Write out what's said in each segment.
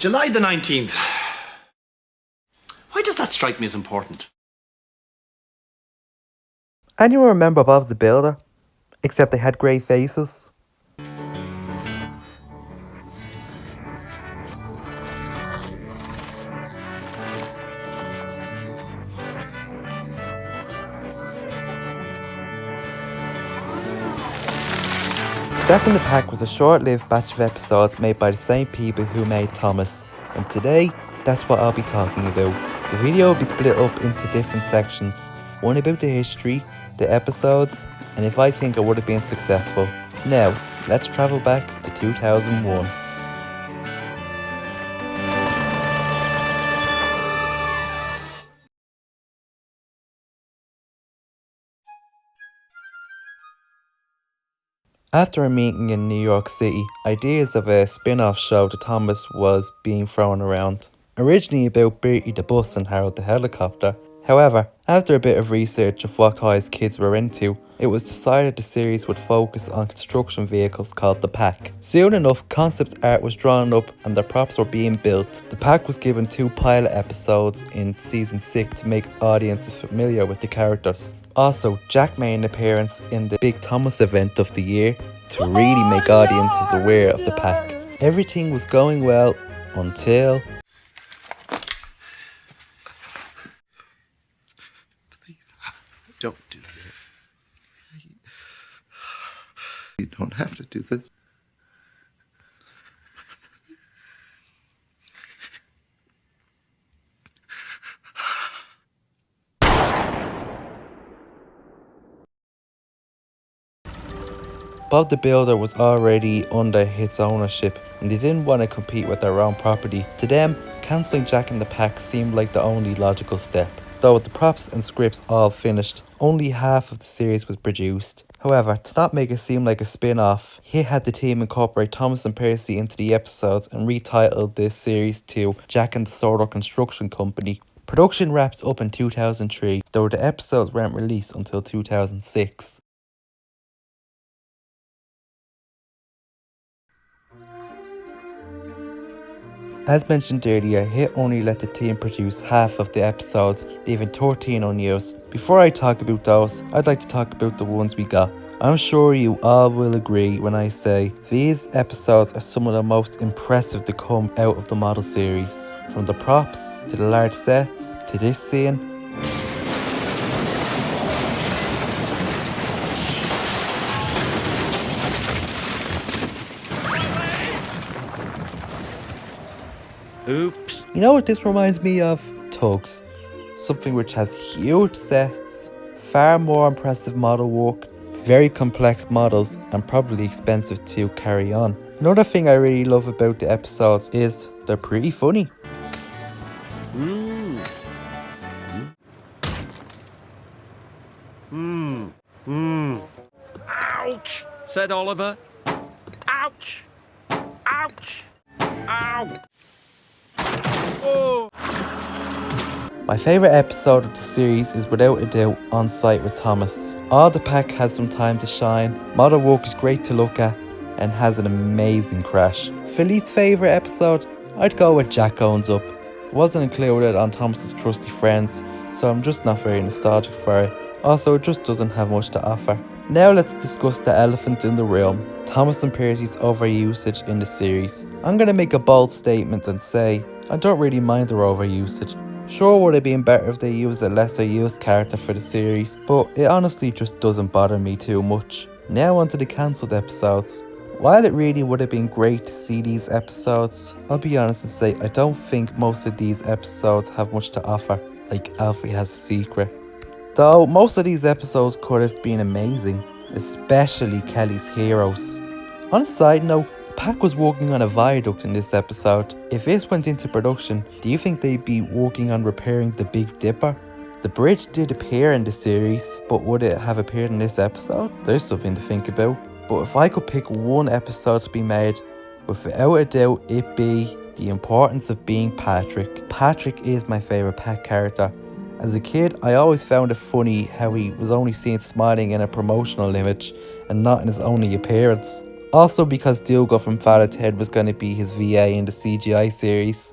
July the 19th. Why does that strike me as important? Anyone remember Bob the Builder? Except they had grey faces. Jack in the Pack was a short-lived batch of episodes made by the same people who made Thomas, and today, that's what I'll be talking about. The video will be split up into different sections, one about the history, the episodes, and if I think I would have been successful. Now, let's travel back to 2001. After a meeting in New York City, ideas of a spin-off show to Thomas was being thrown around. Originally about Bertie the bus and Harold the helicopter. However, after a bit of research of what toys kids were into, it was decided the series would focus on construction vehicles called the Pack. Soon enough, concept art was drawn up and the props were being built. The Pack was given 2 pilot episodes in season 6 to make audiences familiar with the characters. Also, Jack made an appearance in the Big Thomas event of the year to really make audiences aware of the Pack. Everything was going well until... Please, don't do this. You don't have to do this. Bob the Builder was already under its ownership and they didn't want to compete with their own property. To them, cancelling Jack in the Pack seemed like the only logical step. Though with the props and scripts all finished, only half of the series was produced. However, to not make it seem like a spin-off, he had the team incorporate Thomas and Percy into the episodes and retitled this series to Jack and the Sorter Construction Company. Production wrapped up in 2003, though the episodes weren't released until 2006. As mentioned earlier, Hit only let the team produce half of the episodes, leaving 13 unused. Before I talk about those, I'd like to talk about the ones we got. I'm sure you all will agree when I say these episodes are some of the most impressive to come out of the model series. From the props, to the large sets, to this scene. Oops. You know what this reminds me of? Tugs. Something which has huge sets, far more impressive model work, very complex models, and probably expensive to carry on. Another thing I really love about the episodes is they're pretty funny. Ouch, said Oliver. Ouch. Ouch. Ow. Oh. My favourite episode of the series is without a doubt On Site with Thomas. All the Pack has some time to shine, model work is great to look at, and has an amazing crash. For least favourite episode, I'd go with Jack Owns Up. It wasn't included on Thomas's Trusty Friends, so I'm just not very nostalgic for it. Also, it just doesn't have much to offer. Now let's discuss the elephant in the room, Thomas and Percy's overusage in the series. I'm going to make a bold statement and say, I don't really mind their overusage. Sure, would have been better if they used a lesser used character for the series, but it honestly just doesn't bother me too much. Now onto the cancelled episodes. While it really would have been great to see these episodes, I'll be honest and say I don't think most of these episodes have much to offer, like Alfie Has a Secret. Though most of these episodes could have been amazing, especially Kelly's Heroes. On a side note, the Pack was working on a viaduct in this episode. If this went into production, do you think they'd be working on repairing the Big Dipper? The bridge did appear in the series, but would it have appeared in this episode? There's something to think about. But if I could pick one episode to be made, without a doubt it'd be The Importance of Being Patrick. Patrick is my favourite Pack character. As a kid, I always found it funny how he was only seen smiling in a promotional image and not in his only appearance. Also because Dougal from Father Ted was going to be his VA in the CGI series.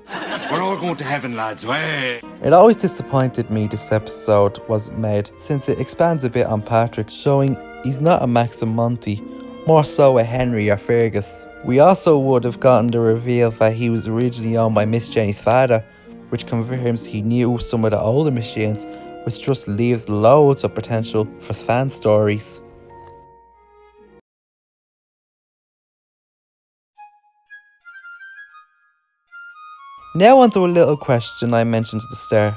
We're all going to heaven, lads. Way. It always disappointed me this episode wasn't made, since it expands a bit on Patrick, showing he's not a Max and Monty, more so a Henry or Fergus. We also would have gotten the reveal that he was originally owned by Miss Jenny's father, which confirms he knew some of the older machines, which just leaves loads of potential for fan stories. Now onto a little question I mentioned at the start.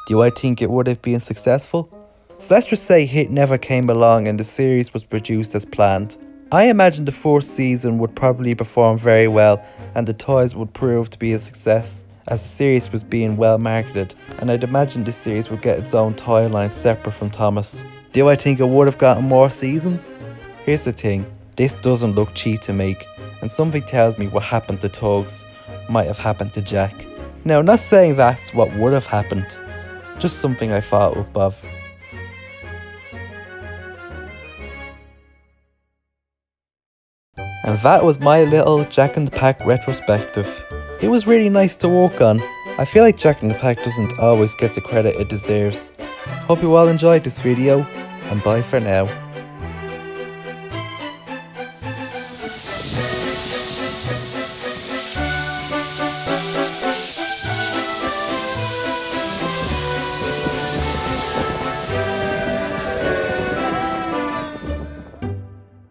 Do I think it would have been successful? So let's just say Hit never came along and the series was produced as planned. I imagine the fourth season would probably perform very well and the toys would prove to be a success, as the series was being well marketed, and I'd imagine this series would get its own toy line separate from Thomas. Do I think it would have gotten more seasons? Here's the thing, this doesn't look cheap to make, and something tells me what happened to Tugs might have happened to Jack. Now, I'm not saying that's what would have happened, just something I thought up of. And that was my little Jack in the Pack retrospective. It was really nice to work on. I feel like Jack in the Pack doesn't always get the credit it deserves. Hope you all enjoyed this video, and bye for now.